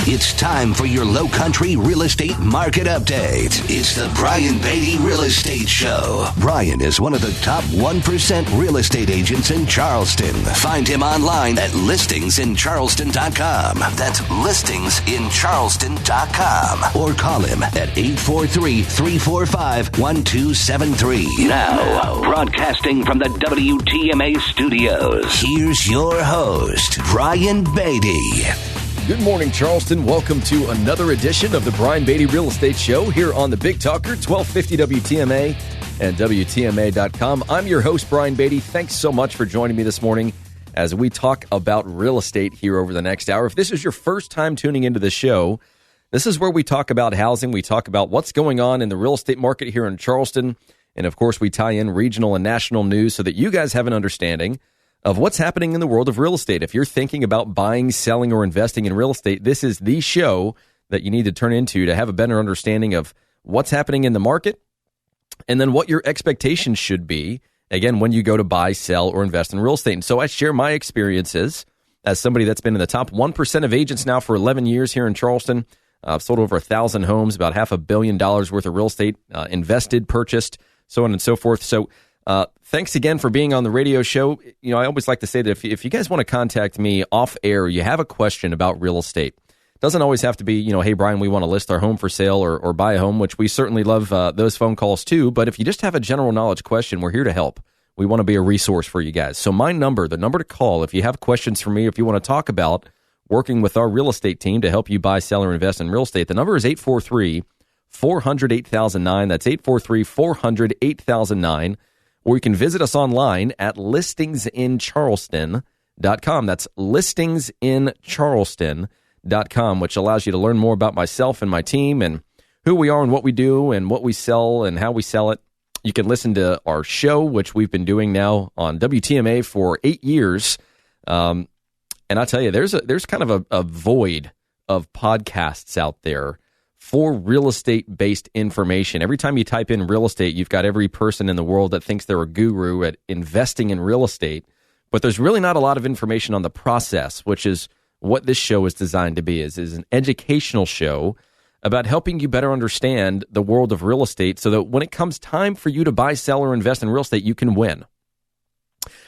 It's time for your Low Country real estate market update. It's the Brian Beatty Real Estate Show. Brian is one of the top 1% real estate agents in Charleston. Find him online at listingsincharleston.com. That's listingsincharleston.com. Or call him at 843-345-1273. Now, broadcasting from the WTMA studios, here's your host, Brian Beatty. Good morning, Charleston. Welcome to another edition of the Brian Beatty Real Estate Show here on the Big Talker, 1250 WTMA and WTMA.com. I'm your host, Brian Beatty. Thanks so much for joining me this morning as we talk about real estate here over the next hour. If this is your first time tuning into the show, this is where we talk about housing. We talk about what's going on in the real estate market here in Charleston. And of course, we tie in regional and national news so that you guys have an understanding of what's happening in the world of real estate. If you're thinking about buying, selling, or investing in real estate, this is the show that you need to turn into to have a better understanding of what's happening in the market and then what your expectations should be, again, when you go to buy, sell, or invest in real estate. And so I share my experiences as somebody that's been in the top 1% of agents now for 11 years here in Charleston. I've sold over 1,000 homes, about $500 million worth of real estate, invested, purchased, so on and so forth. So thanks again for being on the radio show. You know, I always like to say that if you guys want to contact me off air, you have a question about real estate. It doesn't always have to be, you know, hey, Brian, we want to list our home for sale or buy a home, which we certainly love those phone calls too. But if you just have a general knowledge question, we're here to help. We want to be a resource for you guys. So my number, the number to call, if you have questions for me, if you want to talk about working with our real estate team to help you buy, sell, or invest in real estate, the number is 843-400-8009. That's 843-400-8009. Or you can visit us online at listingsincharleston.com. That's listingsincharleston.com, which allows you to learn more about myself and my team and who we are and what we do and what we sell and how we sell it. You can listen to our show, which we've been doing now on WTMA for 8 years. And I tell you, there's kind of a void of podcasts out there for real estate-based information. Every time you type in real estate, you've got every person in the world that thinks they're a guru at investing in real estate, but there's really not a lot of information on the process, which is what this show is designed to be, is an educational show about helping you better understand the world of real estate so that when it comes time for you to buy, sell, or invest in real estate, you can win.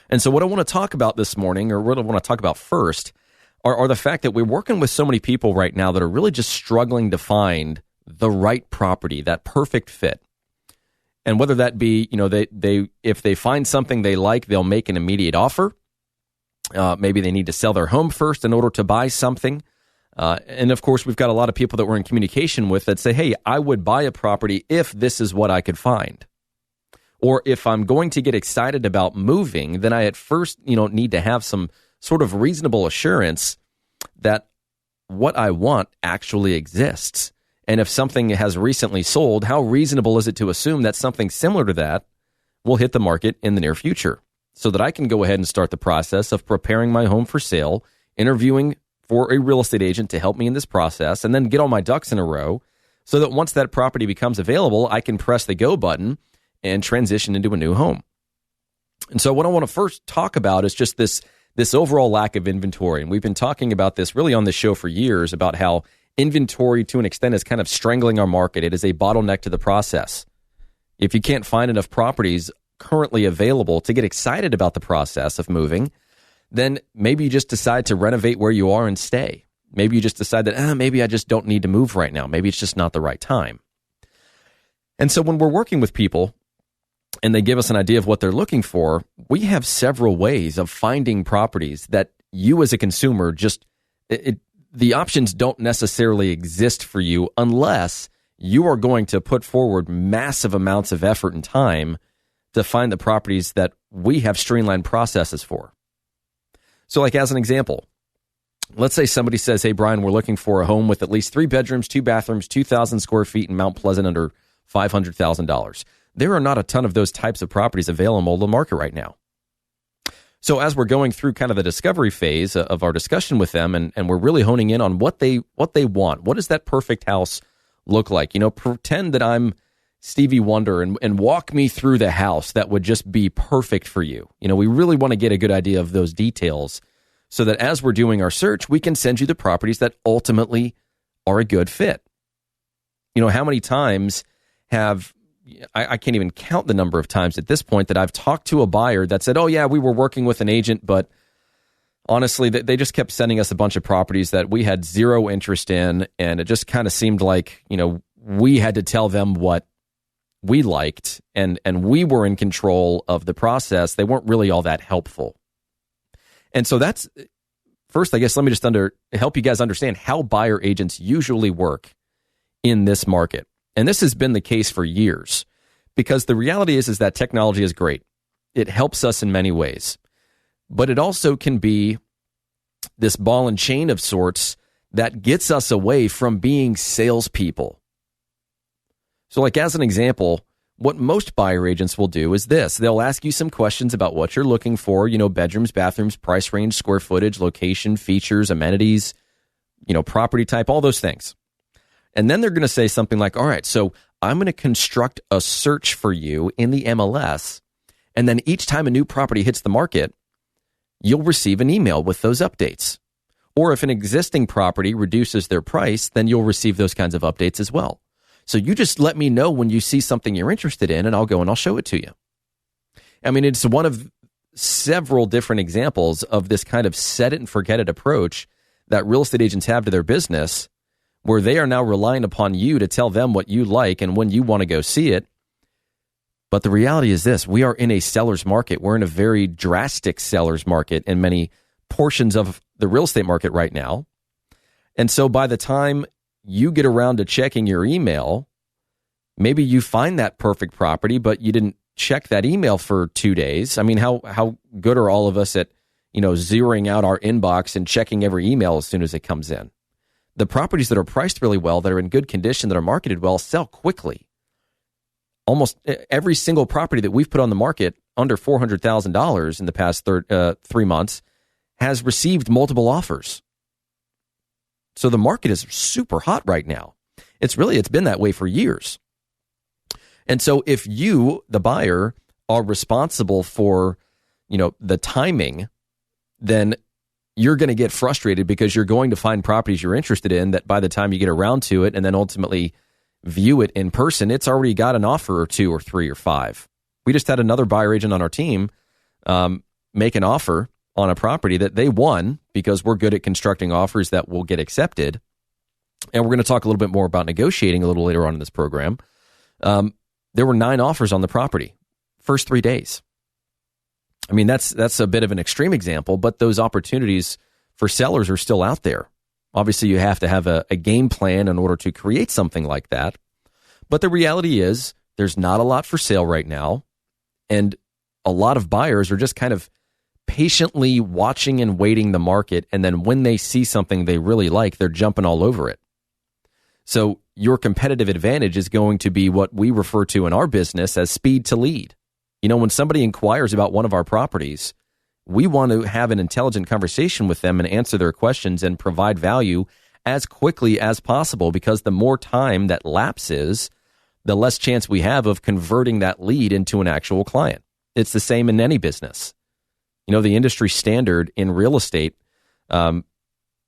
And so what I want to talk about this morning, or what I want to talk about first, are the fact that we're working with so many people right now that are really just struggling to find the right property, that perfect fit. And whether that be, you know, they if they find something they like, they'll make an immediate offer. Maybe they need to sell their home first in order to buy something. And of course, we've got a lot of people that we're in communication with that say, hey, I would buy a property if this is what I could find. Or if I'm going to get excited about moving, then I at first, you know, need to have some sort of reasonable assurance that what I want actually exists. And if something has recently sold, how reasonable is it to assume that something similar to that will hit the market in the near future so that I can go ahead and start the process of preparing my home for sale, interviewing for a real estate agent to help me in this process, and then get all my ducks in a row so that once that property becomes available, I can press the go button and transition into a new home. And so what I want to first talk about is just this overall lack of inventory. And we've been talking about this really on this show for years about how inventory to an extent is kind of strangling our market. It is a bottleneck to the process. If you can't find enough properties currently available to get excited about the process of moving, then maybe you just decide to renovate where you are and stay. Maybe you just decide that, maybe I just don't need to move right now. Maybe it's just not the right time. And so when we're working with people, and they give us an idea of what they're looking for, we have several ways of finding properties that you as a consumer the options don't necessarily exist for you unless you are going to put forward massive amounts of effort and time to find the properties that we have streamlined processes for. So like as an example, let's say somebody says, hey, Brian, we're looking for a home with at least 3 bedrooms, 2 bathrooms, 2,000 square feet in Mount Pleasant under $500,000. There are not a ton of those types of properties available in the market right now. So as we're going through kind of the discovery phase of our discussion with them, and we're really honing in on what they want, what does that perfect house look like? You know, pretend that I'm Stevie Wonder and walk me through the house that would just be perfect for you. You know, we really want to get a good idea of those details so that as we're doing our search, we can send you the properties that ultimately are a good fit. How many times I can't even count the number of times at this point that I've talked to a buyer that said, oh yeah, we were working with an agent, but honestly, they just kept sending us a bunch of properties that we had zero interest in, and it just kind of seemed like, we had to tell them what we liked, and we were in control of the process. They weren't really all that helpful. And so that's, first, I guess, let me just help you guys understand how buyer agents usually work in this market. And this has been the case for years, because the reality is that technology is great. It helps us in many ways. But it also can be this ball and chain of sorts that gets us away from being salespeople. So like as an example, what most buyer agents will do is this. They'll ask you some questions about what you're looking for, bedrooms, bathrooms, price range, square footage, location, features, amenities, property type, all those things. And then they're going to say something like, all right, so I'm going to construct a search for you in the MLS. And then each time a new property hits the market, you'll receive an email with those updates. Or if an existing property reduces their price, then you'll receive those kinds of updates as well. So you just let me know when you see something you're interested in, and I'll go and I'll show it to you. I mean, it's one of several different examples of this kind of set it and forget it approach that real estate agents have to their business, where they are now relying upon you to tell them what you like and when you want to go see it. But the reality is this: we are in a seller's market. We're in a very drastic seller's market in many portions of the real estate market right now. And so by the time you get around to checking your email, maybe you find that perfect property, but you didn't check that email for 2 days. I mean, how good are all of us at, zeroing out our inbox and checking every email as soon as it comes in? The properties that are priced really well, that are in good condition, that are marketed well, sell quickly. Almost every single property that we've put on the market under $400,000 in the past 3 months has received multiple offers. So the market is super hot right now. It's been that way for years. And so if you, the buyer, are responsible for, the timing, then you're going to get frustrated because you're going to find properties you're interested in that by the time you get around to it and then ultimately view it in person, it's already got an offer or 2 or 3 or 5. We just had another buyer agent on our team make an offer on a property that they won because we're good at constructing offers that will get accepted. And we're going to talk a little bit more about negotiating a little later on in this program. There were 9 offers on the property, first 3 days. I mean, that's a bit of an extreme example, but those opportunities for sellers are still out there. Obviously, you have to have a game plan in order to create something like that. But the reality is there's not a lot for sale right now. And a lot of buyers are just kind of patiently watching and waiting the market. And then when they see something they really like, they're jumping all over it. So your competitive advantage is going to be what we refer to in our business as speed to lead. When somebody inquires about one of our properties, we want to have an intelligent conversation with them and answer their questions and provide value as quickly as possible, because the more time that lapses, the less chance we have of converting that lead into an actual client. It's the same in any business. The industry standard in real estate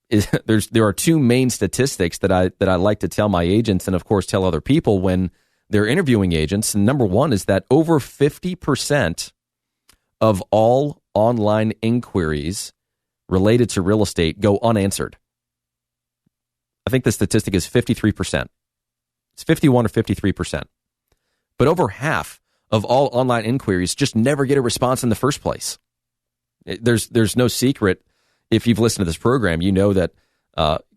is there are 2 main statistics that I like to tell my agents and of course tell other people when they're interviewing agents. And number 1 is that over 50% of all online inquiries related to real estate go unanswered. I think the statistic is 53%. It's 51 or 53%. But over half of all online inquiries just never get a response in the first place. There's no secret. If you've listened to this program, you know that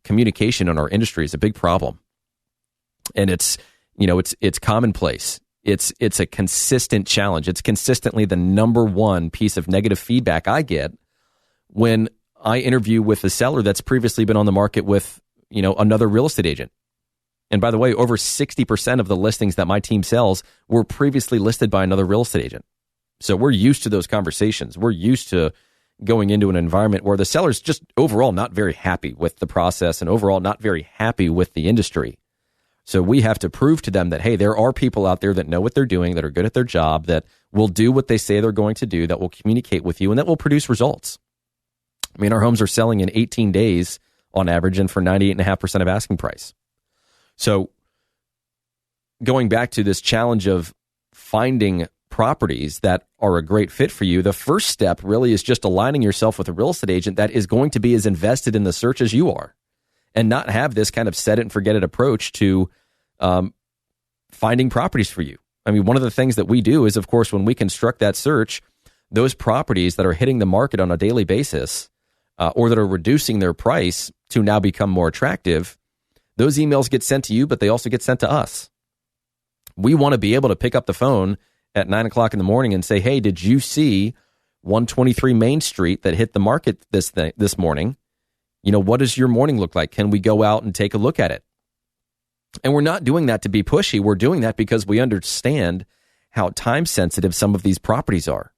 communication in our industry is a big problem. And it's commonplace. It's a consistent challenge. It's consistently the number 1 piece of negative feedback I get when I interview with a seller that's previously been on the market with, another real estate agent. And by the way, over 60% of the listings that my team sells were previously listed by another real estate agent. So we're used to those conversations. We're used to going into an environment where the seller's just overall not very happy with the process and overall not very happy with the industry. So we have to prove to them that, hey, there are people out there that know what they're doing, that are good at their job, that will do what they say they're going to do, that will communicate with you, and that will produce results. I mean, our homes are selling in 18 days on average and for 98.5% of asking price. So going back to this challenge of finding properties that are a great fit for you, the first step really is just aligning yourself with a real estate agent that is going to be as invested in the search as you are, and not have this kind of set it and forget it approach to finding properties for you. I mean, one of the things that we do is, of course, when we construct that search, those properties that are hitting the market on a daily basis or that are reducing their price to now become more attractive, those emails get sent to you, but they also get sent to us. We want to be able to pick up the phone at 9 o'clock in the morning and say, hey, did you see 123 Main Street that hit the market this morning? You know, what does your morning look like? Can we go out and take a look at it? And we're not doing that to be pushy. We're doing that because we understand how time sensitive some of these properties are.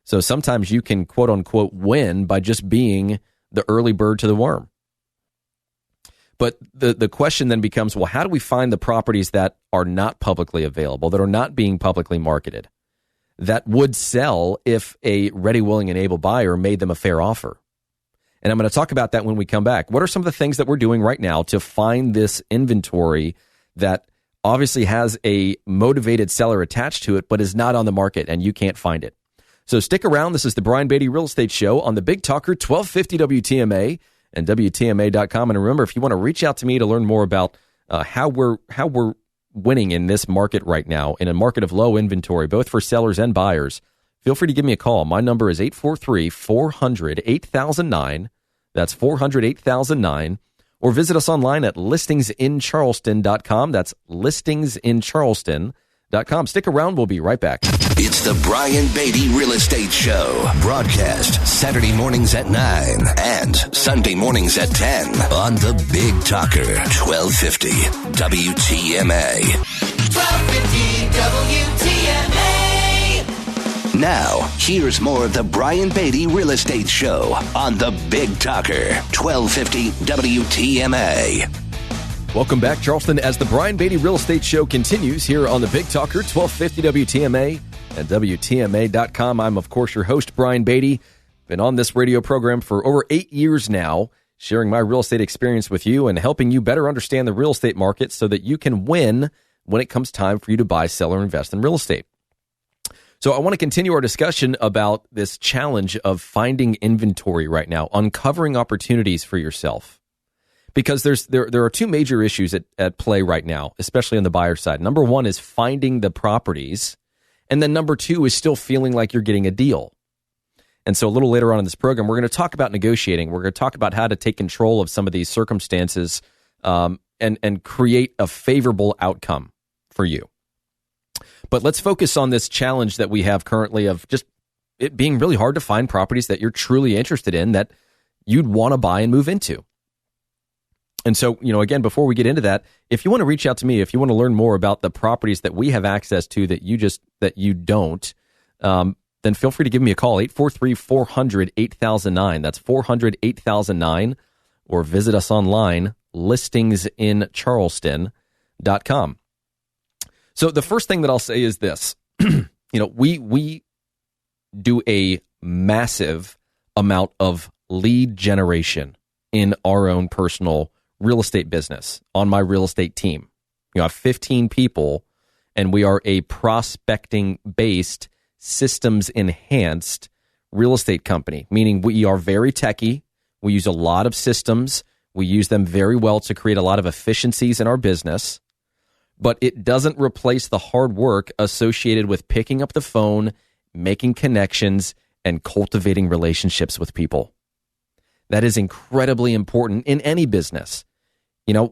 So sometimes you can quote unquote win by just being the early bird to the worm. But the question then becomes, well, how do we find the properties that are not publicly available, that are not being publicly marketed, that would sell if a ready, willing, and able buyer made them a fair offer? And I'm going to talk about that when we come back. What are some of the things that we're doing right now to find this inventory that obviously has a motivated seller attached to it, but is not on the market and you can't find it? So stick around. This is the Brian Beatty Real Estate Show on the Big Talker 1250 WTMA and WTMA.com. And remember, if you want to reach out to me to learn more about how we're winning in this market right now, in a market of low inventory, both for sellers and buyers, feel free to give me a call. My number is 843-400-8009. That's 400-8009. Or visit us online at listingsincharleston.com. That's listingsincharleston.com. Stick around. We'll be right back. It's the Brian Beatty Real Estate Show. Broadcast Saturday mornings at 9 and Sunday mornings at 10 on the Big Talker 1250 WTMA. 1250 WTMA. Now, here's more of the Brian Beatty Real Estate Show on the Big Talker 1250 WTMA. Welcome back, Charleston, as the Brian Beatty Real Estate Show continues here on the Big Talker 1250 WTMA and WTMA.com. I'm, of course, your host, Brian Beatty. Been on this radio program for over 8 years now, sharing my real estate experience with you and helping you better understand the real estate market so that you can win when it comes time for you to buy, sell, or invest in real estate. So I want to continue our discussion about this challenge of finding inventory right now, uncovering opportunities for yourself. Because there are two major issues at play right now, especially on the buyer side. Number one is finding the properties, and then number two is still feeling like you're getting a deal. And so a little later on in this program, we're going to talk about negotiating. We're going to talk about how to take control of some of these circumstances and create a favorable outcome for you. But let's focus on this challenge that we have currently of just it being really hard to find properties that you're truly interested in that you'd want to buy and move into. And so, again, before we get into that, if you want to reach out to me, if you want to learn more about the properties that we have access to that you don't, then feel free to give me a call, 843-400-8009. That's 400-8009, or visit us online, listingsincharleston.com. So the first thing that I'll say is this. We do a massive amount of lead generation in our own personal real estate business on my real estate team. I have 15 people, and we are a prospecting-based, systems-enhanced real estate company, meaning we are very techy. We use a lot of systems. We use them very well to create a lot of efficiencies in our business, but it doesn't replace the hard work associated with picking up the phone, making connections, and cultivating relationships with people. That is incredibly important in any business.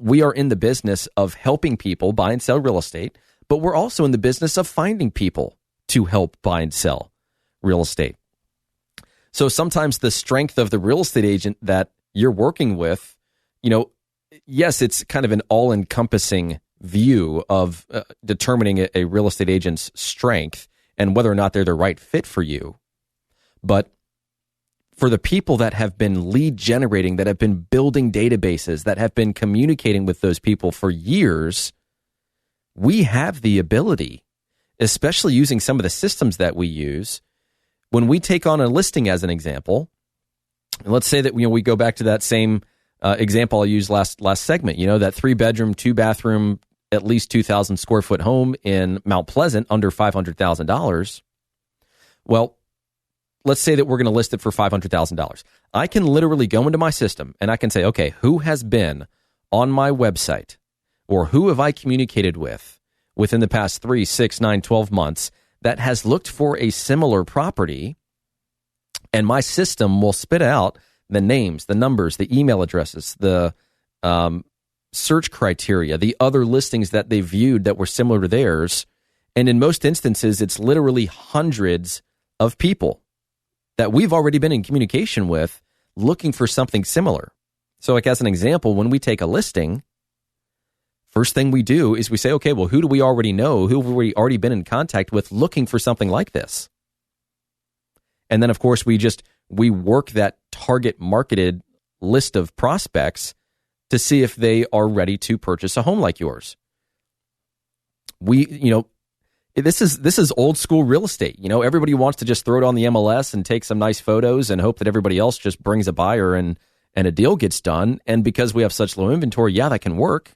We are in the business of helping people buy and sell real estate, but we're also in the business of finding people to help buy and sell real estate. So sometimes the strength of the real estate agent that you're working with, yes, it's kind of an all-encompassing view of determining a real estate agent's strength and whether or not they're the right fit for you. But for the people that have been lead generating, that have been building databases, that have been communicating with those people for years, we have the ability, especially using some of the systems that we use, when we take on a listing as an example, and let's say that we go back to that same example I used last segment, that 3-bedroom, 2-bathroom, at least 2,000 square foot home in Mount Pleasant under $500,000. Well, let's say that we're going to list it for $500,000. I can literally go into my system and I can say, okay, who has been on my website or who have I communicated with within the past 3, 6, 9, 12 months that has looked for a similar property, and my system will spit out the names, the numbers, the email addresses, the search criteria, the other listings that they viewed that were similar to theirs. And in most instances, it's literally hundreds of people that we've already been in communication with looking for something similar. So like as an example, when we take a listing, first thing we do is we say, okay, well, who do we already know? Who have we already been in contact with looking for something like this? And then, of course, we work that target marketed list of prospects to see if they are ready to purchase a home like yours. This is old school real estate. Everybody wants to just throw it on the MLS and take some nice photos and hope that everybody else just brings a buyer and a deal gets done. And because we have such low inventory, yeah, that can work.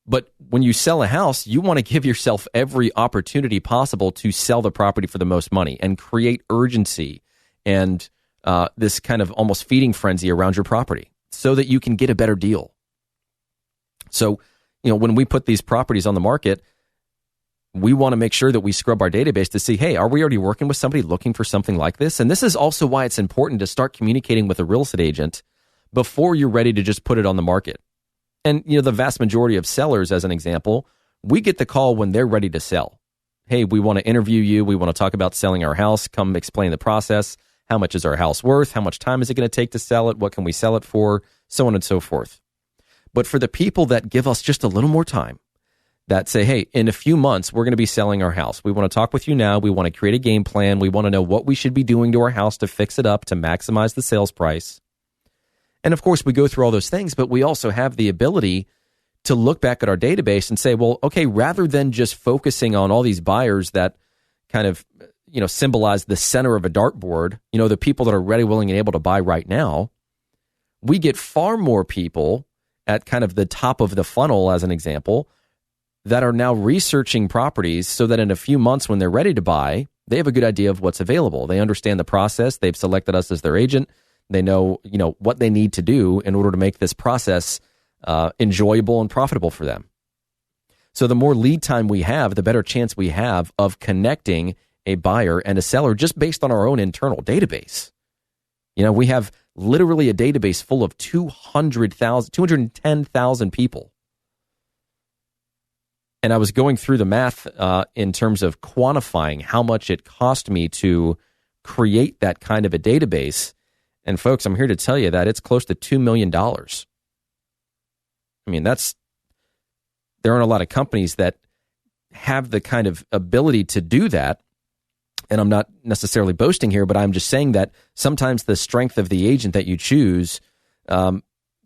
But when you sell a house, you want to give yourself every opportunity possible to sell the property for the most money and create urgency and this kind of almost feeding frenzy around your property so that you can get a better deal. So, when we put these properties on the market, we want to make sure that we scrub our database to see, hey, are we already working with somebody looking for something like this? And this is also why it's important to start communicating with a real estate agent before you're ready to just put it on the market. And, the vast majority of sellers, as an example, we get the call when they're ready to sell. Hey, we want to interview you. We want to talk about selling our house. Come explain the process. How much is our house worth? How much time is it going to take to sell it? What can we sell it for? So on and so forth. But for the people that give us just a little more time, that say, hey, in a few months, we're going to be selling our house. We want to talk with you now. We want to create a game plan. We want to know what we should be doing to our house to fix it up, to maximize the sales price. And of course, we go through all those things, but we also have the ability to look back at our database and say, well, okay, rather than just focusing on all these buyers that kind of, symbolize the center of a dartboard, the people that are ready, willing, and able to buy right now, we get far more people at kind of the top of the funnel, as an example, that are now researching properties so that in a few months when they're ready to buy, they have a good idea of what's available. They understand the process. They've selected us as their agent. They know, what they need to do in order to make this process enjoyable and profitable for them. So the more lead time we have, the better chance we have of connecting a buyer and a seller just based on our own internal database. We have literally a database full of 210,000 people. And I was going through the math in terms of quantifying how much it cost me to create that kind of a database. And folks, I'm here to tell you that it's close to $2 million. I mean, there aren't a lot of companies that have the kind of ability to do that. And I'm not necessarily boasting here, but I'm just saying that sometimes the strength of the agent that you choose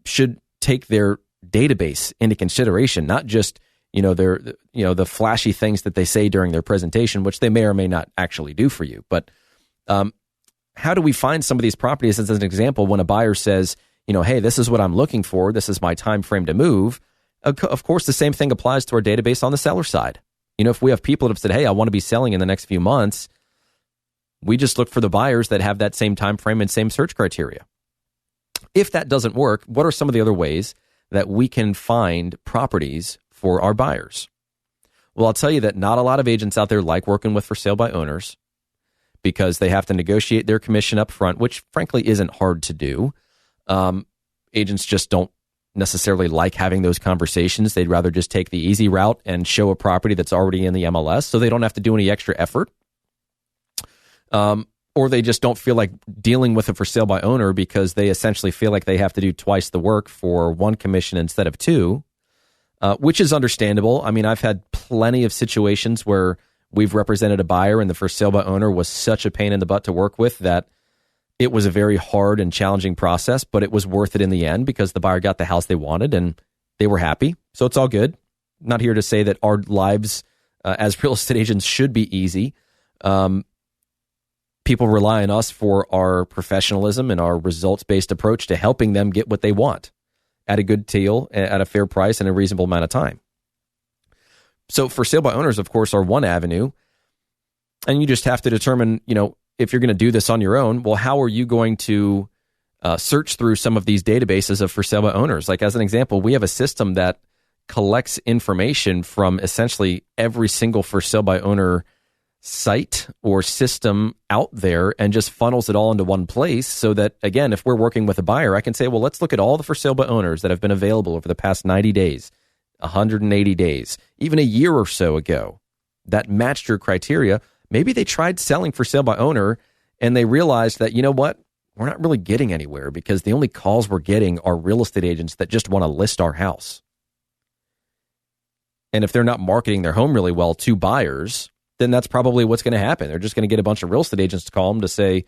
should take their database into consideration, not just the flashy things that they say during their presentation, which they may or may not actually do for you. But how do we find some of these properties as an example when a buyer says, hey, this is what I'm looking for. This is my time frame to move. Of course, the same thing applies to our database on the seller side. If we have people that have said, hey, I want to be selling in the next few months, we just look for the buyers that have that same time frame and same search criteria. If that doesn't work, what are some of the other ways that we can find properties for our buyers? Well, I'll tell you that not a lot of agents out there like working with for sale by owners because they have to negotiate their commission up front, which frankly isn't hard to do. Agents just don't necessarily like having those conversations. They'd rather just take the easy route and show a property that's already in the MLS so they don't have to do any extra effort. Or they just don't feel like dealing with a for sale by owner because they essentially feel like they have to do twice the work for one commission instead of two, which is understandable. I mean, I've had plenty of situations where we've represented a buyer and the for sale by owner was such a pain in the butt to work with that it was a very hard and challenging process, but it was worth it in the end because the buyer got the house they wanted and they were happy. So it's all good. Not here to say that our lives as real estate agents should be easy. People rely on us for our professionalism and our results-based approach to helping them get what they want at a good deal, at a fair price, and a reasonable amount of time. So for sale by owners, of course, are one avenue. And you just have to determine, if you're going to do this on your own, well, how are you going to search through some of these databases of for sale by owners? Like, as an example, we have a system that collects information from essentially every single for sale by owner site or system out there and just funnels it all into one place so that, again, if we're working with a buyer, I can say, well, let's look at all the for sale by owners that have been available over the past 90 days, 180 days, even a year or so ago that matched your criteria. Maybe they tried selling for sale by owner and they realized that, you know what, we're not really getting anywhere because the only calls we're getting are real estate agents that just want to list our house. And if they're not marketing their home really well to buyers, then that's probably what's going to happen. They're just going to get a bunch of real estate agents to call them to say,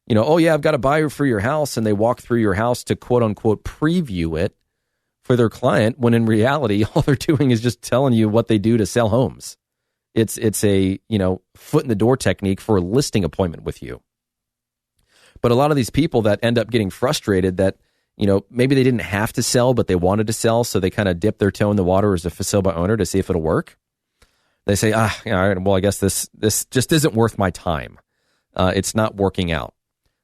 oh yeah, I've got a buyer for your house. And they walk through your house to quote unquote preview it for their client, when in reality, all they're doing is just telling you what they do to sell homes. It's a, foot in the door technique for a listing appointment with you. But a lot of these people that end up getting frustrated that, maybe they didn't have to sell, but they wanted to sell. So they kind of dip their toe in the water as a for sale by owner to see if it'll work. They say, all right, well, I guess this just isn't worth my time. It's not working out.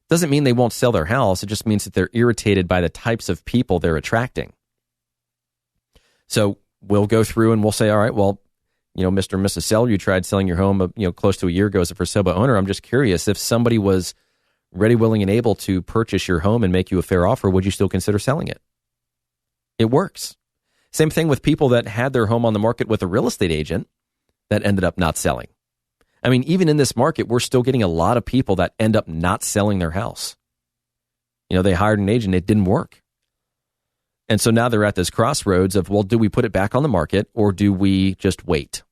Doesn't mean they won't sell their house. It just means that they're irritated by the types of people they're attracting. So we'll go through and we'll say, all right, well, Mr. and Mrs. Seller, you tried selling your home, close to a year ago as a for sale by owner. I'm just curious, if somebody was ready, willing, and able to purchase your home and make you a fair offer, would you still consider selling it? It works. Same thing with people that had their home on the market with a real estate agent that ended up not selling. I mean, even in this market, we're still getting a lot of people that end up not selling their house. They hired an agent, it didn't work. And so now they're at this crossroads of, well, do we put it back on the market or do we just wait?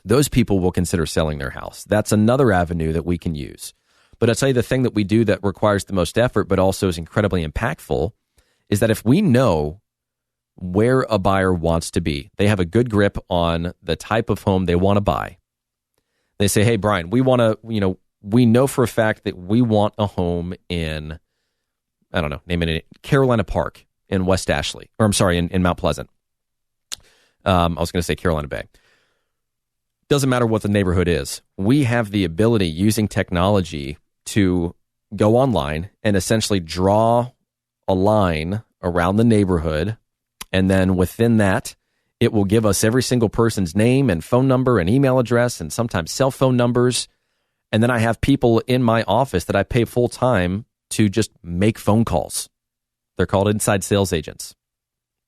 Those people will consider selling their house. That's another avenue that we can use. But I'll tell you the thing that we do that requires the most effort, but also is incredibly impactful, is that if we know where a buyer wants to be, they have a good grip on the type of home they want to buy. They say, hey, Brian, we want to, we know for a fact that we want a home in, I don't know, name it, Carolina Park in West Ashley, or I'm sorry, in Mount Pleasant. I was going to say Carolina Bay. Doesn't matter what the neighborhood is. We have the ability using technology to go online and essentially draw a line around the neighborhood. And then within that, it will give us every single person's name and phone number and email address and sometimes cell phone numbers. And then I have people in my office that I pay full time to just make phone calls. They're called inside sales agents.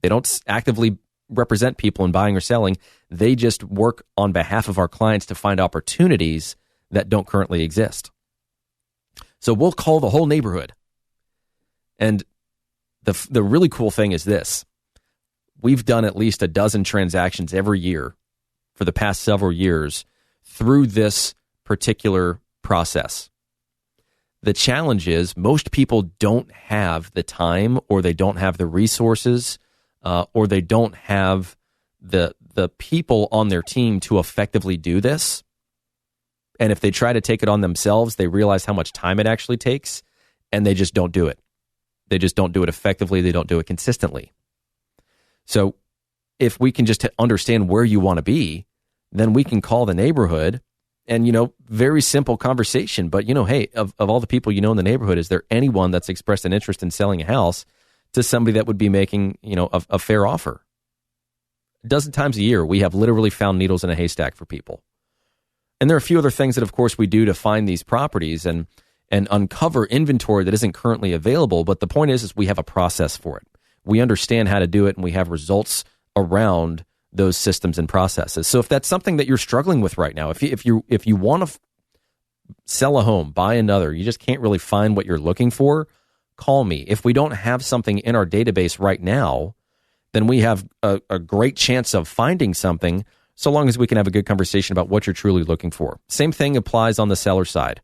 They don't actively represent people in buying or selling. They just work on behalf of our clients to find opportunities that don't currently exist. So we'll call the whole neighborhood. And the really cool thing is this. We've done at least a dozen transactions every year for the past several years through this particular process. The challenge is most people don't have the time, or they don't have the resources, or they don't have the people on their team to effectively do this. And if they try to take it on themselves, they realize how much time it actually takes, and they just don't do it. They just don't do it effectively. They don't do it consistently. So if we can just understand where you want to be, then we can call the neighborhood and, very simple conversation. But, hey, of all the people in the neighborhood, is there anyone that's expressed an interest in selling a house to somebody that would be making, a fair offer? A dozen times a year, we have literally found needles in a haystack for people. And there are a few other things that, of course, we do to find these properties and uncover inventory that isn't currently available. But the point is we have a process for it. We understand how to do it, and we have results around those systems and processes. So if that's something that you're struggling with right now, if you want to sell a home, buy another, you just can't really find what you're looking for, call me. If we don't have something in our database right now, then we have a great chance of finding something, so long as we can have a good conversation about what you're truly looking for. Same thing applies on the seller side.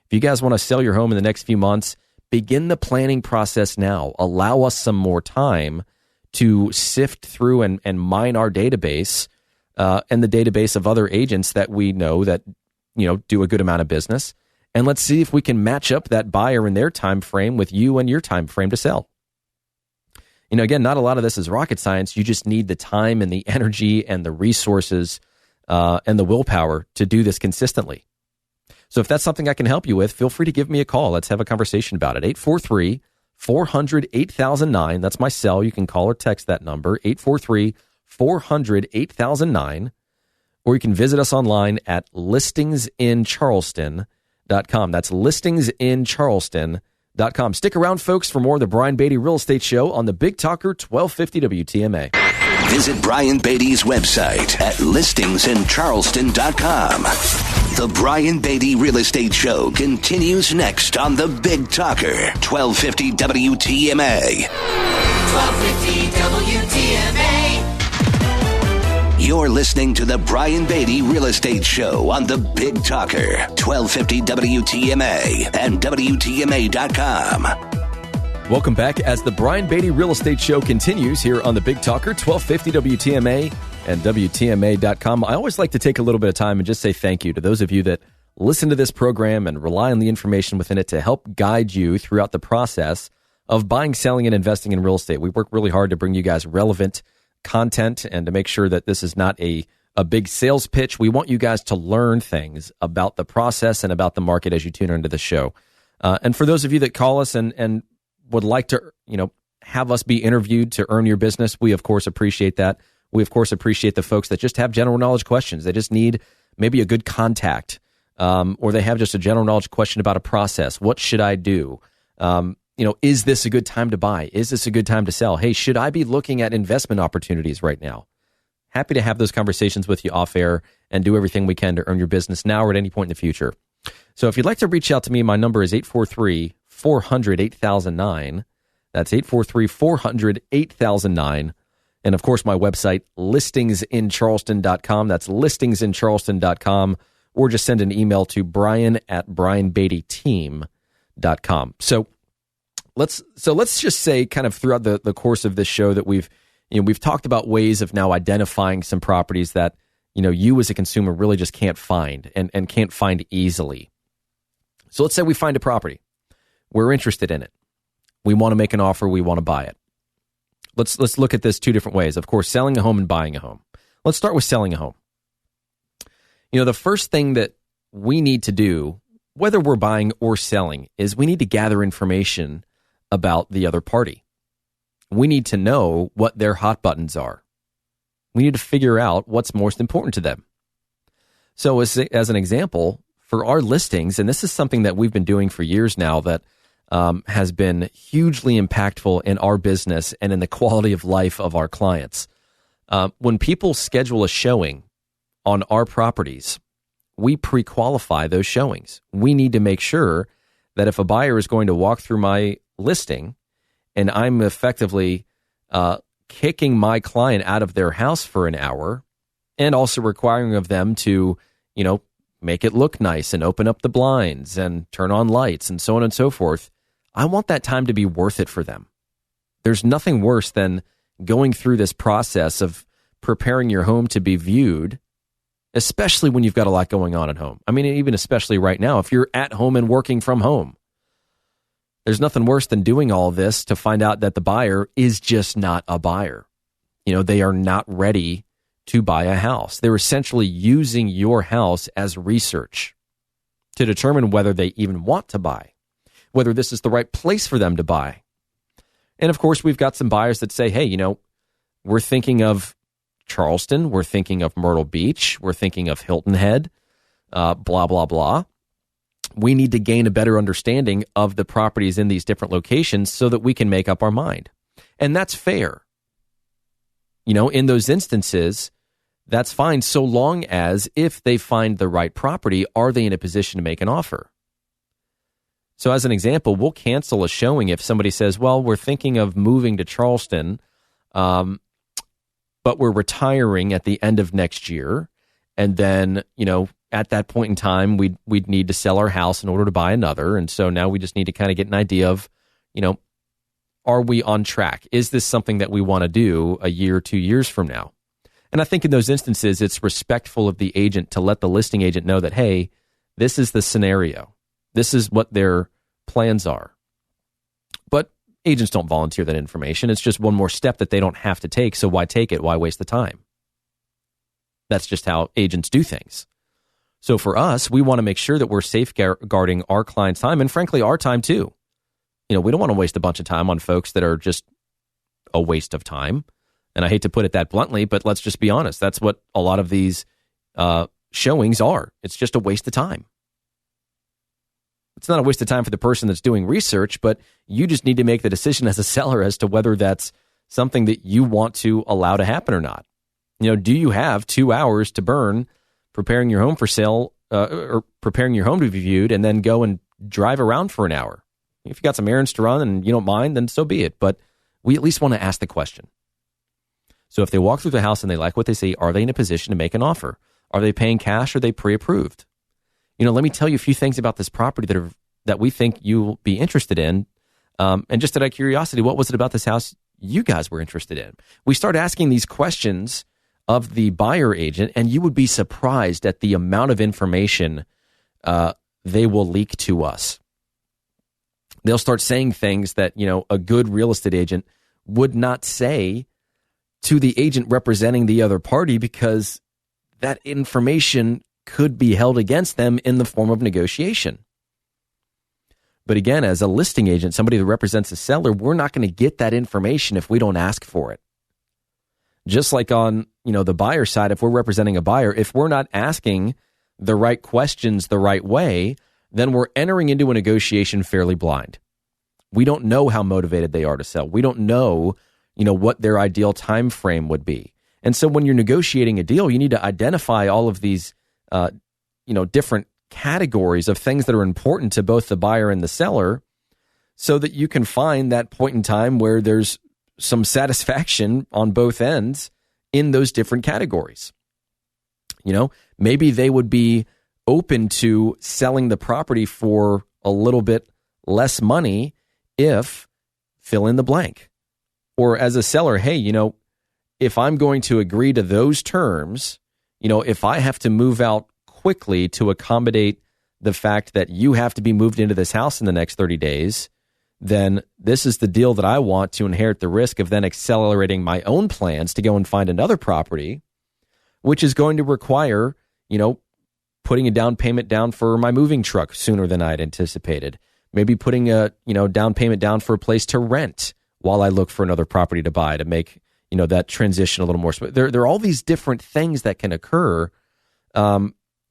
If you guys want to sell your home in the next few months, begin the planning process now. Allow us some more time to sift through and mine our database and the database of other agents that we know that do a good amount of business. And let's see if we can match up that buyer in their time frame with you and your time frame to sell. Again, not a lot of this is rocket science. You just need the time and the energy and the resources and the willpower to do this consistently. So if that's something I can help you with, feel free to give me a call. Let's have a conversation about it. 843-400-8009. That's my cell. You can call or text that number, 843-400-8009. Or you can visit us online at listingsincharleston.com. That's listingsincharleston.com. Stick around, folks, for more of the Brian Beatty Real Estate Show on the Big Talker 1250 WTMA. Visit Brian Beatty's website at listingsincharleston.com. The Brian Beatty Real Estate Show continues next on the Big Talker 1250 WTMA. 1250 WTMA. You're listening to the Brian Beatty Real Estate Show on the Big Talker 1250 WTMA and WTMA.com. Welcome back as the Brian Beatty Real Estate Show continues here on the Big Talker 1250 WTMA and WTMA.com. I always like to take a little bit of time and just say thank you to those of you that listen to this program and rely on the information within it to help guide you throughout the process of buying, selling, and investing in real estate. We work really hard to bring you guys relevant content and to make sure that this is not a big sales pitch. We want you guys to learn things about the process and about the market as you tune into the show. And for those of you that call us and would like to, have us be interviewed to earn your business, we of course appreciate that. We of course appreciate the folks that just have general knowledge questions. They just need maybe a good contact, or they have just a general knowledge question about a process. What should I do? Is this a good time to buy? Is this a good time to sell? Hey, should I be looking at investment opportunities right now? Happy to have those conversations with you off air and do everything we can to earn your business now or at any point in the future. So if you'd like to reach out to me, my number is 843-400-8009. That's 843-400-8009. And of course, my website, listingsincharleston.com. That's listingsincharleston.com. Or just send an email to brian@brianbeattyteam.com. So let's just say kind of throughout the course of this show that we've talked about ways of now identifying some properties that, you as a consumer really just can't find and can't find easily. So let's say we find a property. We're interested in it. We want to make an offer. We want to buy it. Let's look at this two different ways. Of course, selling a home and buying a home. Let's start with selling a home. The first thing that we need to do, whether we're buying or selling, is we need to gather information about the other party. We need to know what their hot buttons are. We need to figure out what's most important to them. So as an example, for our listings, and this is something that we've been doing for years now that has been hugely impactful in our business and in the quality of life of our clients. When people schedule a showing on our properties, we pre-qualify those showings. We need to make sure that if a buyer is going to walk through my listing and I'm effectively kicking my client out of their house for an hour and also requiring of them to, make it look nice and open up the blinds and turn on lights and so on and so forth, I want that time to be worth it for them. There's nothing worse than going through this process of preparing your home to be viewed, especially when you've got a lot going on at home. I mean, even especially right now, if you're at home and working from home. There's nothing worse than doing all this to find out that the buyer is just not a buyer. They are not ready to buy a house. They're essentially using your house as research to determine whether they even want to buy, whether this is the right place for them to buy. And of course, we've got some buyers that say, hey, we're thinking of Charleston, we're thinking of Myrtle Beach, we're thinking of Hilton Head, blah, blah, blah. We need to gain a better understanding of the properties in these different locations so that we can make up our mind. And that's fair. In those instances, that's fine so long as if they find the right property, are they in a position to make an offer? So as an example, we'll cancel a showing if somebody says, well, we're thinking of moving to Charleston, but we're retiring at the end of next year. And then, at that point in time, we'd need to sell our house in order to buy another. And so now we just need to kind of get an idea of, are we on track? Is this something that we want to do a year, 2 years from now? And I think in those instances, it's respectful of the agent to let the listing agent know that, hey, This is the scenario. This is what their plans are. But agents don't volunteer that information. It's just one more step that they don't have to take. So why take it? Why waste the time? That's just how agents do things. So for us, we want to make sure that we're safeguarding our clients' time and frankly, our time too. We don't want to waste a bunch of time on folks that are just a waste of time. And I hate to put it that bluntly, but let's just be honest. That's what a lot of these showings are. It's just a waste of time. It's not a waste of time for the person that's doing research, but you just need to make the decision as a seller as to whether that's something that you want to allow to happen or not. Do you have 2 hours to burn preparing your home for sale or preparing your home to be viewed and then go and drive around for an hour? If you got some errands to run and you don't mind, then so be it. But we at least want to ask the question. So if they walk through the house and they like what they see, are they in a position to make an offer? Are they paying cash or are they pre-approved? Let me tell you a few things about this property that we think you'll be interested in. And just out of curiosity, what was it about this house you guys were interested in? We start asking these questions of the buyer agent, and you would be surprised at the amount of information they will leak to us. They'll start saying things that, a good real estate agent would not say to the agent representing the other party because that information could be held against them in the form of negotiation. But again, as a listing agent, somebody that represents a seller, we're not going to get that information if we don't ask for it. Just like on, the buyer side, if we're representing a buyer, if we're not asking the right questions the right way, then we're entering into a negotiation fairly blind. We don't know how motivated they are to sell. We don't know, what their ideal time frame would be. And so when you're negotiating a deal, you need to identify all of these different categories of things that are important to both the buyer and the seller so that you can find that point in time where there's some satisfaction on both ends in those different categories. Maybe they would be open to selling the property for a little bit less money if fill in the blank. Or as a seller, hey, if I'm going to agree to those terms, if I have to move out quickly to accommodate the fact that you have to be moved into this house in the next 30 days, then this is the deal that I want to inherit the risk of then accelerating my own plans to go and find another property, which is going to require, putting a down payment down for my moving truck sooner than I'd anticipated. Maybe putting a, down payment down for a place to rent while I look for another property to buy to make, that transition a little more smooth. There are all these different things that can occur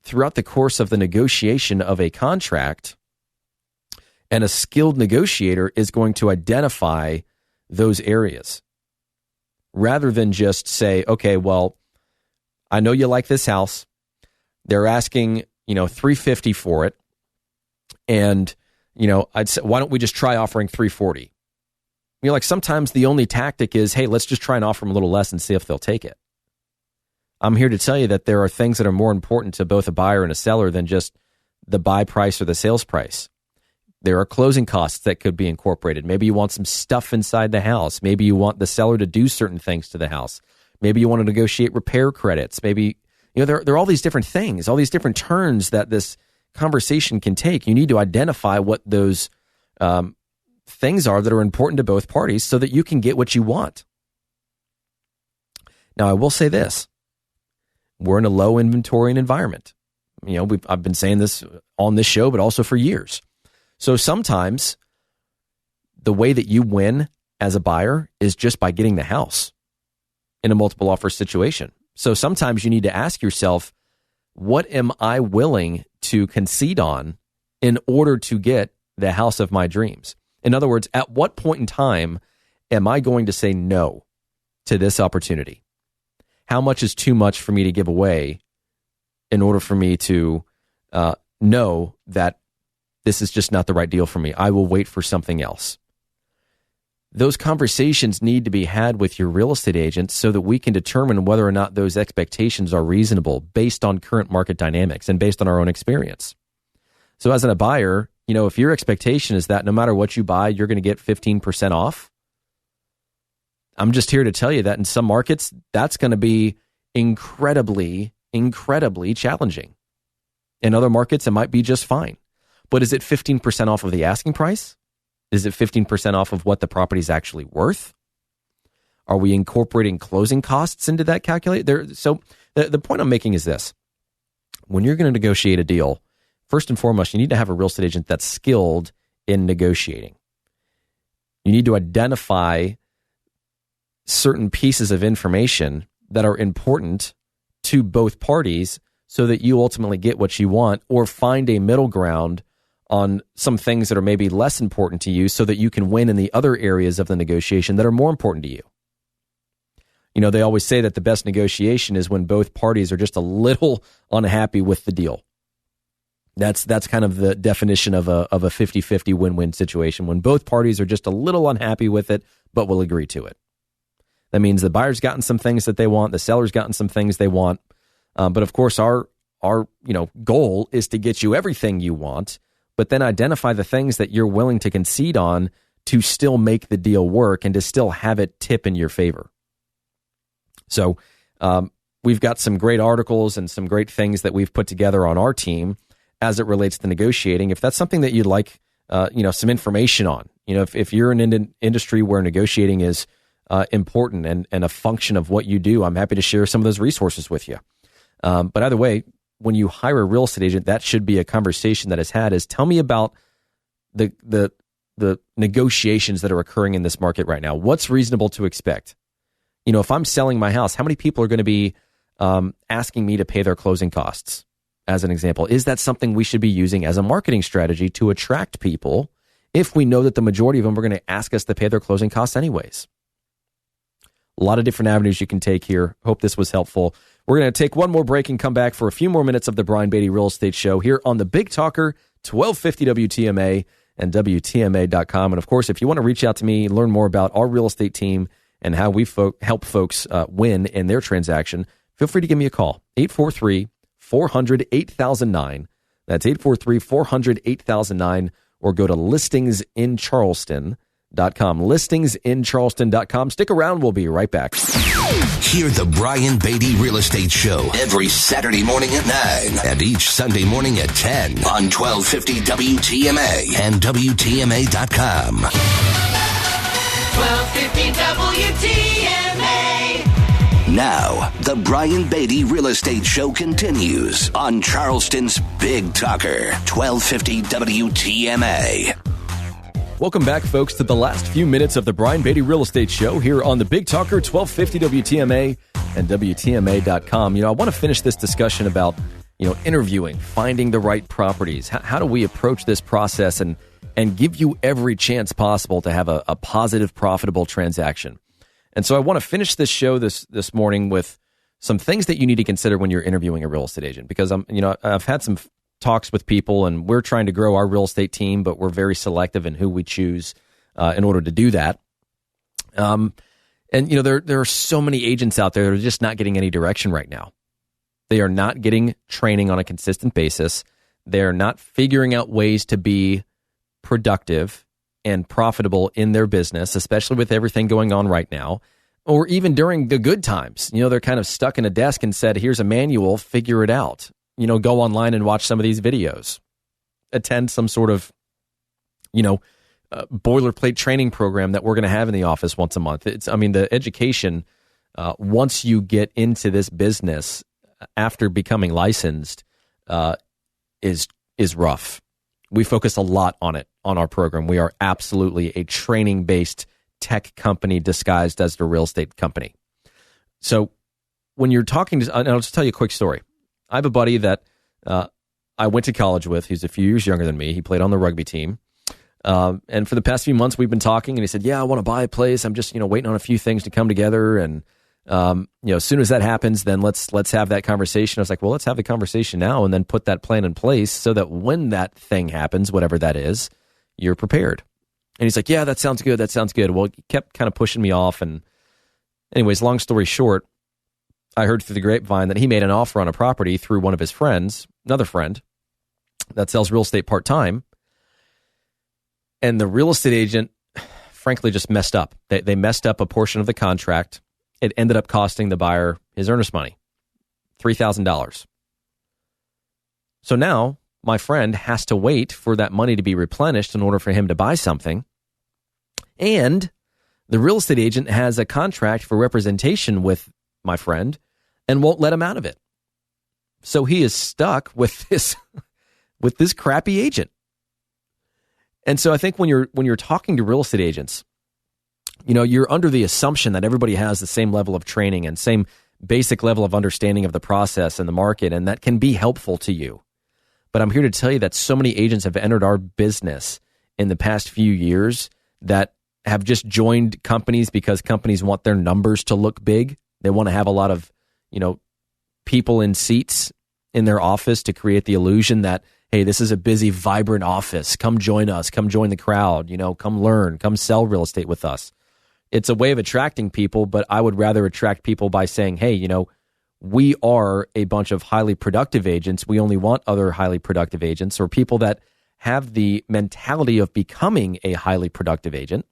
throughout the course of the negotiation of a contract, and a skilled negotiator is going to identify those areas rather than just say, okay, well, I know you like this house. They're asking, $350 for it. And, I'd say, why don't we just try offering $340? Sometimes the only tactic is, hey, let's just try and offer them a little less and see if they'll take it. I'm here to tell you that there are things that are more important to both a buyer and a seller than just the buy price or the sales price. There are closing costs that could be incorporated. Maybe you want some stuff inside the house. Maybe you want the seller to do certain things to the house. Maybe you want to negotiate repair credits. Maybe, there are all these different things, all these different turns that this conversation can take. You need to identify what those things are that are important to both parties so that you can get what you want. Now, I will say this. We're in a low inventory environment. I've been saying this on this show, but also for years. So sometimes the way that you win as a buyer is just by getting the house in a multiple offer situation. So sometimes you need to ask yourself, what am I willing to concede on in order to get the house of my dreams? In other words, at what point in time am I going to say no to this opportunity? How much is too much for me to give away in order for me to know that this is just not the right deal for me? I will wait for something else. Those conversations need to be had with your real estate agent so that we can determine whether or not those expectations are reasonable based on current market dynamics and based on our own experience. So as a buyer, if your expectation is that no matter what you buy, you're going to get 15% off, I'm just here to tell you that in some markets, that's going to be incredibly, incredibly challenging. In other markets, it might be just fine. But is it 15% off of the asking price? Is it 15% off of what the property is actually worth? Are we incorporating closing costs into that calculate? So the point I'm making is this. When you're going to negotiate a deal, first and foremost, you need to have a real estate agent that's skilled in negotiating. You need to identify certain pieces of information that are important to both parties so that you ultimately get what you want, or find a middle ground on some things that are maybe less important to you so that you can win in the other areas of the negotiation that are more important to you. You know, they always say that the best negotiation is when both parties are just a little unhappy with the deal. That's kind of the definition of a 50-50 win-win situation, when both parties are just a little unhappy with it, but will agree to it. That means the buyer's gotten some things that they want, the seller's gotten some things they want. But of course, our goal is to get you everything you want, but then identify the things that you're willing to concede on to still make the deal work and to still have it tip in your favor. So we've got some great articles and some great things that we've put together on our team as it relates to negotiating. If that's something that you'd like, some information on, if you're in an industry where negotiating is important and a function of what you do, I'm happy to share some of those resources with you. But either way, when you hire a real estate agent, that should be a conversation that is had. Is tell me about the negotiations that are occurring in this market right now. What's reasonable to expect? If I'm selling my house, how many people are going to be asking me to pay their closing costs? As an example, is that something we should be using as a marketing strategy to attract people if we know that the majority of them are going to ask us to pay their closing costs anyways? A lot of different avenues you can take here. Hope this was helpful. We're going to take one more break and come back for a few more minutes of the Brian Beatty Real Estate Show here on the Big Talker, 1250 WTMA and WTMA.com. And of course, if you want to reach out to me, learn more about our real estate team and how we help folks win in their transaction, feel free to give me a call, 843-400-8009. That's 843-400-8009, or go to listingsincharleston.com. Listingsincharleston.com. Stick around. We'll be right back. Hear the Brian Beatty Real Estate Show every Saturday morning at 9 and each Sunday morning at 10 on 1250 WTMA and WTMA.com. 1250 WTMA. Now, the Brian Beatty Real Estate Show continues on Charleston's Big Talker, 1250 WTMA. Welcome back, folks, to the last few minutes of the Brian Beatty Real Estate Show here on the Big Talker, 1250 WTMA and WTMA.com. I want to finish this discussion about, interviewing, finding the right properties. How do we approach this process and give you every chance possible to have a positive, profitable transaction? And so I want to finish this show this morning with some things that you need to consider when you're interviewing a real estate agent, because I've had some talks with people, and we're trying to grow our real estate team, but we're very selective in who we choose in order to do that. There are so many agents out there that are just not getting any direction right now. They are not getting training on a consistent basis. They're not figuring out ways to be productive and profitable in their business, especially with everything going on right now, or even during the good times. They're kind of stuck in a desk and said, here's a manual, figure it out. Go online and watch some of these videos, attend some sort of, boilerplate training program that we're going to have in the office once a month. The education, once you get into this business after becoming licensed, is rough. We focus a lot on it on our program. We are absolutely a training-based tech company disguised as the real estate company. So when you're talking to, and I'll just tell you a quick story. I have a buddy that I went to college with. He's a few years younger than me. He played on the rugby team. And for the past few months, we've been talking, and he said, I want to buy a place. I'm just, waiting on a few things to come together. And, as soon as that happens, then let's have that conversation. I was like, well, let's have the conversation now and then put that plan in place so that when that thing happens, whatever that is, you're prepared. And he's like, yeah, that sounds good. That sounds good. Well, he kept kind of pushing me off. And anyways, long story short, I heard through the grapevine that he made an offer on a property through one of his friends, another friend that sells real estate part-time. And the real estate agent, frankly, just messed up. They messed up a portion of the contract. It ended up costing the buyer his earnest money, $3,000. So now my friend has to wait for that money to be replenished in order for him to buy something. And the real estate agent has a contract for representation with my friend and won't let him out of it. So he is stuck with this crappy agent. And so I think when you're talking to real estate agents, you're under the assumption that everybody has the same level of training and same basic level of understanding of the process and the market, and that can be helpful to you. But I'm here to tell you that so many agents have entered our business in the past few years that have just joined companies because companies want their numbers to look big. They want to have a lot of, people in seats in their office to create the illusion that, hey, this is a busy, vibrant office. Come join us. Come join the crowd. Come learn. Come sell real estate with us. It's a way of attracting people, but I would rather attract people by saying, hey, we are a bunch of highly productive agents. We only want other highly productive agents or people that have the mentality of becoming a highly productive agent.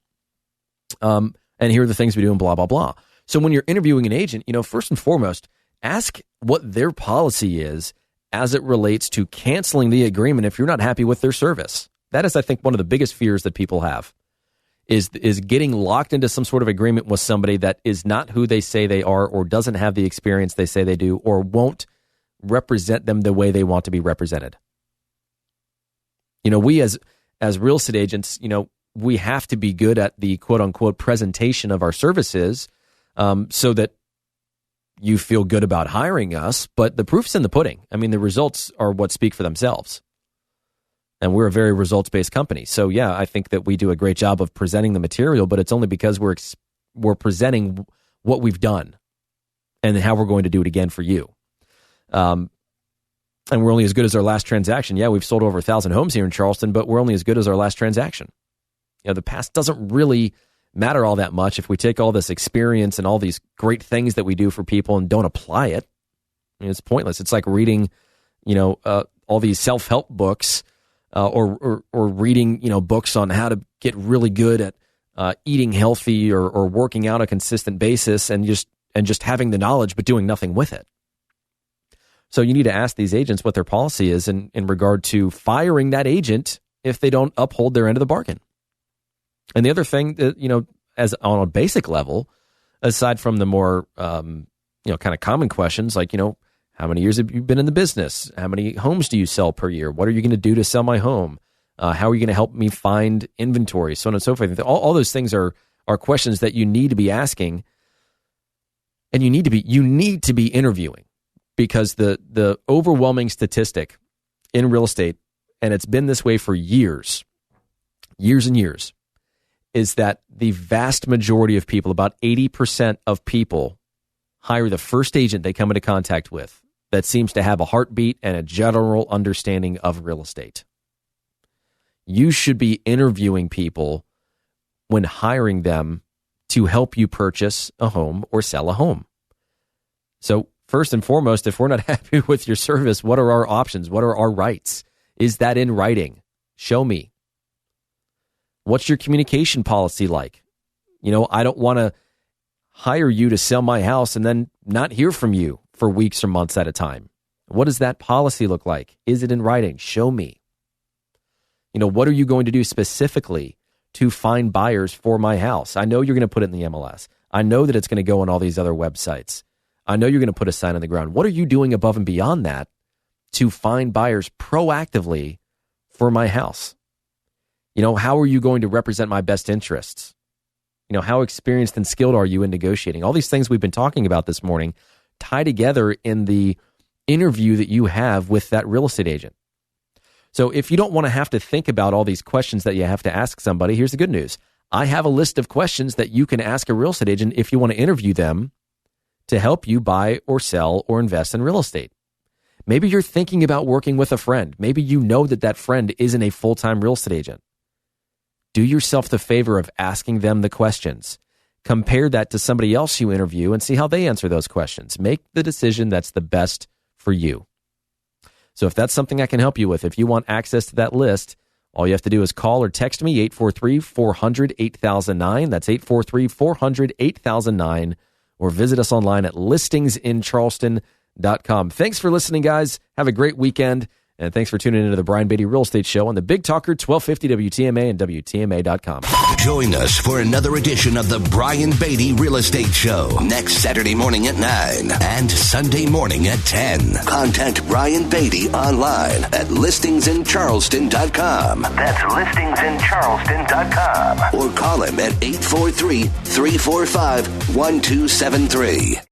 And here are the things we do and blah, blah, blah. So when you're interviewing an agent, first and foremost, ask what their policy is as it relates to canceling the agreement if you're not happy with their service. That is, I think, one of the biggest fears that people have is getting locked into some sort of agreement with somebody that is not who they say they are or doesn't have the experience they say they do or won't represent them the way they want to be represented. We as real estate agents, we have to be good at the quote unquote presentation of our services so that you feel good about hiring us, but the proof's in the pudding. I mean, the results are what speak for themselves. And we're a very results-based company. So yeah, I think that we do a great job of presenting the material, but it's only because we're presenting what we've done and how we're going to do it again for you. And we're only as good as our last transaction. Yeah, we've sold over 1,000 homes here in Charleston, but we're only as good as our last transaction. The past doesn't really matter all that much if we take all this experience and all these great things that we do for people and don't apply it. It's pointless. It's like reading, all these self-help books or reading, books on how to get really good at eating healthy or working out on a consistent basis and just having the knowledge but doing nothing with it. So you need to ask these agents what their policy is in regard to firing that agent if they don't uphold their end of the bargain. And the other thing that, as on a basic level, aside from the more, kind of common questions like, how many years have you been in the business? How many homes do you sell per year? What are you going to do to sell my home? How are you going to help me find inventory? So on and so forth. All those things are questions that you need to be asking, and you need to be interviewing, because the overwhelming statistic in real estate, and it's been this way for years and years, is that the vast majority of people, about 80% of people, hire the first agent they come into contact with that seems to have a heartbeat and a general understanding of real estate. You should be interviewing people when hiring them to help you purchase a home or sell a home. So first and foremost, if we're not happy with your service, what are our options? What are our rights? Is that in writing? Show me. What's your communication policy like? I don't want to hire you to sell my house and then not hear from you for weeks or months at a time. What does that policy look like? Is it in writing? Show me. What are you going to do specifically to find buyers for my house? I know you're going to put it in the MLS. I know that it's going to go on all these other websites. I know you're going to put a sign on the ground. What are you doing above and beyond that to find buyers proactively for my house? How are you going to represent my best interests? How experienced and skilled are you in negotiating? All these things we've been talking about this morning tie together in the interview that you have with that real estate agent. So if you don't want to have to think about all these questions that you have to ask somebody, here's the good news. I have a list of questions that you can ask a real estate agent if you want to interview them to help you buy or sell or invest in real estate. Maybe you're thinking about working with a friend. Maybe you know that friend isn't a full-time real estate agent. Do yourself the favor of asking them the questions. Compare that to somebody else you interview and see how they answer those questions. Make the decision that's the best for you. So if that's something I can help you with, if you want access to that list, all you have to do is call or text me, 843-400-8009. That's 843-400-8009. Or visit us online at listingsincharleston.com. Thanks for listening, guys. Have a great weekend. And thanks for tuning into the Brian Beatty Real Estate Show on the Big Talker 1250 WTMA and WTMA.com. Join us for another edition of the Brian Beatty Real Estate Show next Saturday morning at 9 and Sunday morning at 10. Contact Brian Beatty online at listingsincharleston.com. That's listingsincharleston.com. Or call him at 843-345-1273.